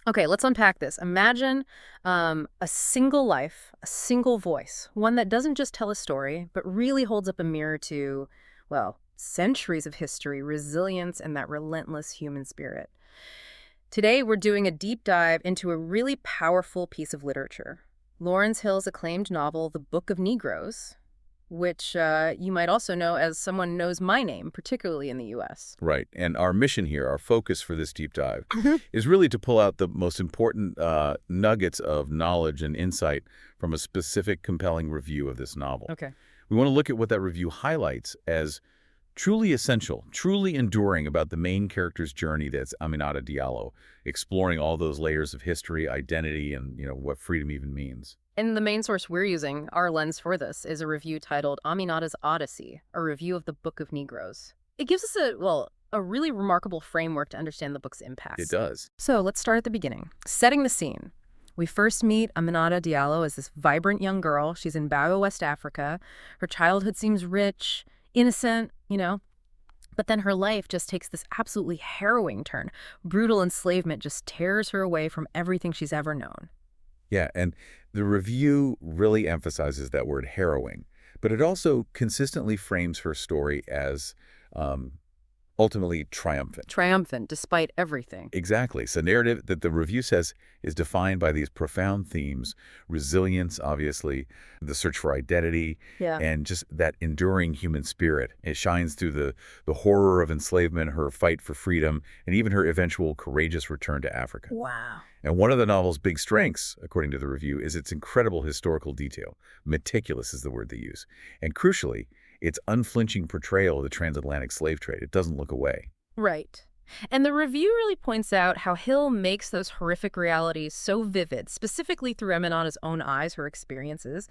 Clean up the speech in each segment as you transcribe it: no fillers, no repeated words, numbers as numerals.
Okay, let's unpack this. Imagine a single life, a single voice, one that doesn't just tell a story, but really holds up a mirror to, well, centuries of history, resilience, and that relentless human spirit. Today, we're doing a deep dive into a really powerful piece of literature. Lawrence Hill's acclaimed novel, The Book of Negroes, which you might also know as Someone Knows My Name, particularly in the U.S. Right. And our mission here, our focus for this deep dive, Mhm. is really to pull out the most important nuggets of knowledge and insight from a specific, compelling review of this novel. Okay. We want to look at what that review highlights as truly essential, truly enduring about the main character's journey. That's Aminata Diallo, exploring all those layers of history, identity, and what freedom even means. And the main source we're using, our lens for this, is a review titled Aminata's Odyssey, a review of the Book of Negroes. It gives us a really remarkable framework to understand the book's impact. It does. So let's start at the beginning. Setting the scene. We first meet Aminata Diallo as this vibrant young girl. She's in Bago, West Africa. Her childhood seems rich, innocent. But then her life just takes this absolutely harrowing turn. Brutal enslavement just tears her away from everything she's ever known. Yeah, and the review really emphasizes that word harrowing, but it also consistently frames her story as um, ultimately triumphant. Triumphant despite everything. Exactly. It's a narrative that the review says is defined by these profound themes: resilience, obviously, the search for identity, Yeah. and just that enduring human spirit. It shines through the horror of enslavement, her fight for freedom, and even her eventual courageous return to Africa. Wow. And one of the novel's big strengths, according to the review, is its incredible historical detail. Meticulous is the word they use. And crucially, its unflinching portrayal of the transatlantic slave trade. It doesn't look away. Right. And the review really points out how Hill makes those horrific realities so vivid, specifically through Aminata's own eyes, her experiences.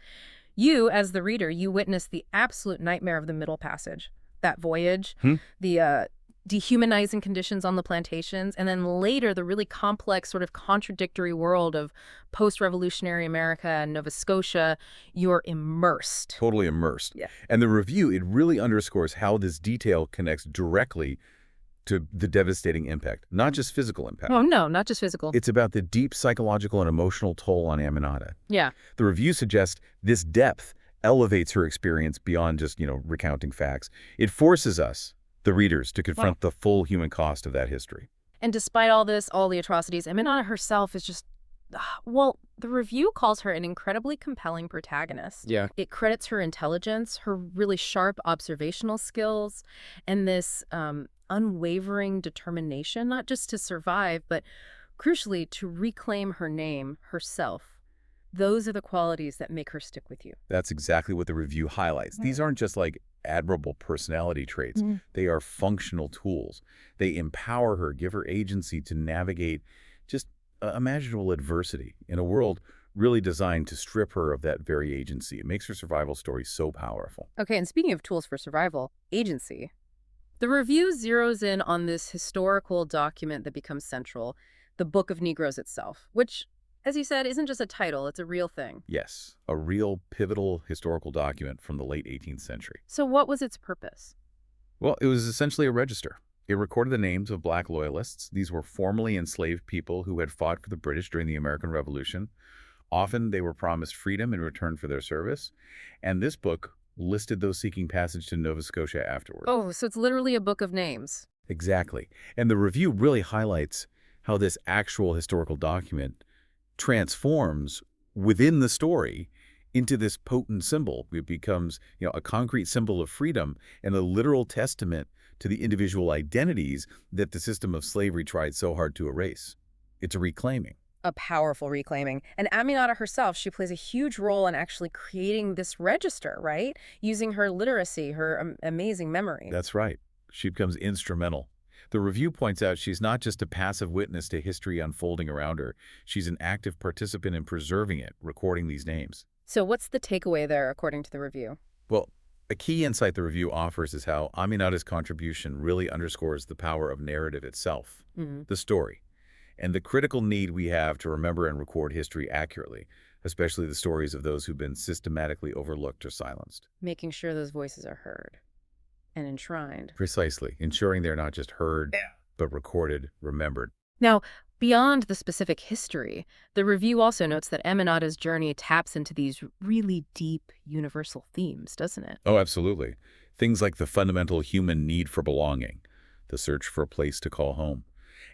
You, as the reader, you witness the absolute nightmare of the Middle Passage, that voyage, Hmm? the dehumanizing conditions on the plantations, and then later the really complex, sort of contradictory world of post-revolutionary America and Nova Scotia. You're immersed. Totally immersed. Yeah. And the review, it really underscores how this detail connects directly to the devastating impact, not just physical impact. Oh, no, not just physical. It's about the deep psychological and emotional toll on Aminata. Yeah. The review suggests this depth elevates her experience beyond just, recounting facts. It forces us, the readers, to confront the full human cost of that history. And despite all this, all the atrocities, Aminata herself is just, well, the review calls her an incredibly compelling protagonist. Yeah. It credits her intelligence, her really sharp observational skills, and this unwavering determination, not just to survive, but crucially to reclaim her name, herself. Those are the qualities that make her stick with you. That's exactly what the review highlights. These aren't just like admirable personality traits. They are functional tools. They empower her, give her agency to navigate just imaginable adversity in a world really designed to strip her of that very agency. It makes her survival story so powerful. Okay, and speaking of tools for survival, agency. The review zeroes in on this historical document that becomes central, the Book of Negroes itself, which, as you said, isn't just a title, it's a real thing. Yes, a real pivotal historical document from the late 18th century. So what was its purpose? Well, it was essentially a register. It recorded the names of Black Loyalists. These were formerly enslaved people who had fought for the British during the American Revolution. Often they were promised freedom in return for their service. And this book listed those seeking passage to Nova Scotia afterward. Oh, so it's literally a book of names. Exactly. And the review really highlights how this actual historical document transforms within the story into this potent symbol. It becomes, a concrete symbol of freedom and a literal testament to the individual identities that the system of slavery tried so hard to erase. It's a reclaiming. A powerful reclaiming. And Aminata herself, she plays a huge role in actually creating this register, right? Using her literacy, her amazing memory. That's right. She becomes instrumental. The review points out she's not just a passive witness to history unfolding around her. She's an active participant in preserving it, recording these names. So what's the takeaway there, according to the review? Well, a key insight the review offers is how Aminata's contribution really underscores the power of narrative itself, the story, and the critical need we have to remember and record history accurately, especially the stories of those who've been systematically overlooked or silenced. Making sure those voices are heard and enshrined. Precisely, ensuring they're not just heard, but recorded, remembered. Now, Beyond the specific history, the review also notes that Aminata's journey taps into these really deep universal themes, doesn't it? Oh, absolutely. Things like the fundamental human need for belonging, the search for a place to call home,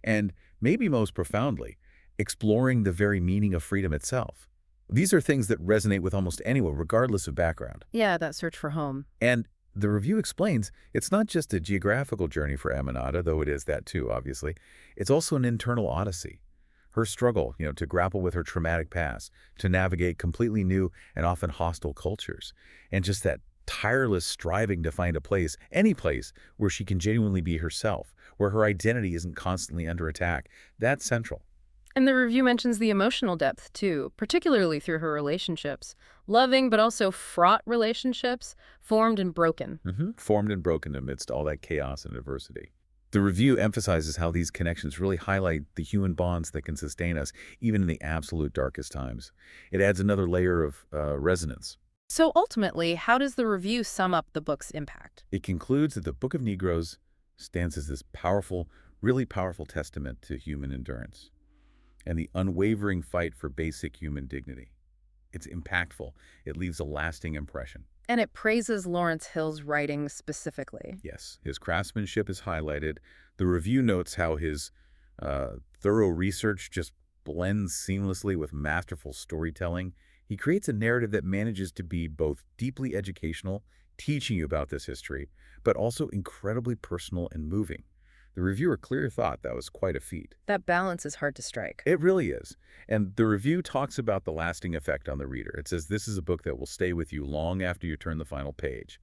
and maybe most profoundly, exploring the very meaning of freedom itself. These are things that resonate with almost anyone, regardless of background. Yeah, that search for home. And the review explains it's not just a geographical journey for Aminata, though it is that too, obviously. It's also an internal odyssey. Her struggle, to grapple with her traumatic past, to navigate completely new and often hostile cultures, and just that tireless striving to find a place, any place, where she can genuinely be herself, where her identity isn't constantly under attack. That's central. And the review mentions the emotional depth, too, particularly through her relationships. Loving, but also fraught relationships, formed and broken. Formed and broken amidst all that chaos and adversity. The review emphasizes how these connections really highlight the human bonds that can sustain us, even in the absolute darkest times. It adds another layer of resonance. So ultimately, how does the review sum up the book's impact? It concludes that the Book of Negroes stands as this powerful, really powerful testament to human endurance and the unwavering fight for basic human dignity. It's impactful. It leaves a lasting impression. And it praises Lawrence Hill's writing specifically. Yes, his craftsmanship is highlighted. The review notes how his thorough research just blends seamlessly with masterful storytelling. He creates a narrative that manages to be both deeply educational, teaching you about this history, but also incredibly personal and moving. The reviewer clearly thought that was quite a feat. That balance is hard to strike. It really is. And the review talks about the lasting effect on the reader. It says this is a book that will stay with you long after you turn the final page.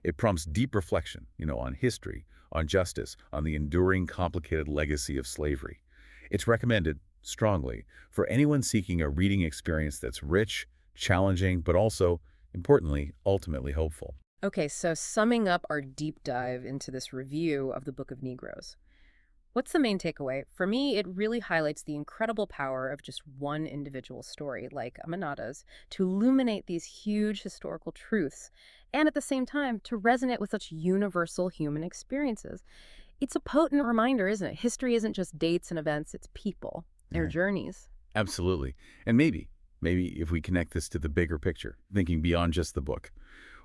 It prompts deep reflection, on history, on justice, on the enduring, complicated legacy of slavery. It's recommended, strongly, for anyone seeking a reading experience that's rich, challenging, but also, importantly, ultimately hopeful. Okay, so summing up our deep dive into this review of the Book of Negroes, what's the main takeaway? For me, it really highlights the incredible power of just one individual story, like Aminata's, to illuminate these huge historical truths, and at the same time, to resonate with such universal human experiences. It's a potent reminder, isn't it? History isn't just dates and events, it's people, their Right. journeys. Absolutely. And maybe if we connect this to the bigger picture, thinking beyond just the book,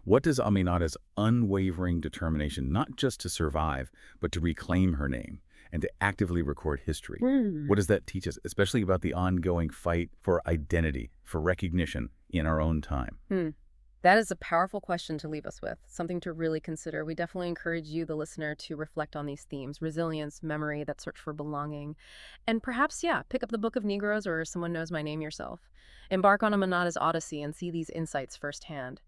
what does Aminata's unwavering determination, not just to survive, but to reclaim her name and to actively record history, what does that teach us, especially about the ongoing fight for identity, for recognition in our own time? That is a powerful question to leave us with, something to really consider. We definitely encourage you, the listener, to reflect on these themes: resilience, memory, that search for belonging. And perhaps, yeah, pick up the Book of Negroes or Someone Knows My Name yourself. Embark on Aminata's Odyssey and see these insights firsthand.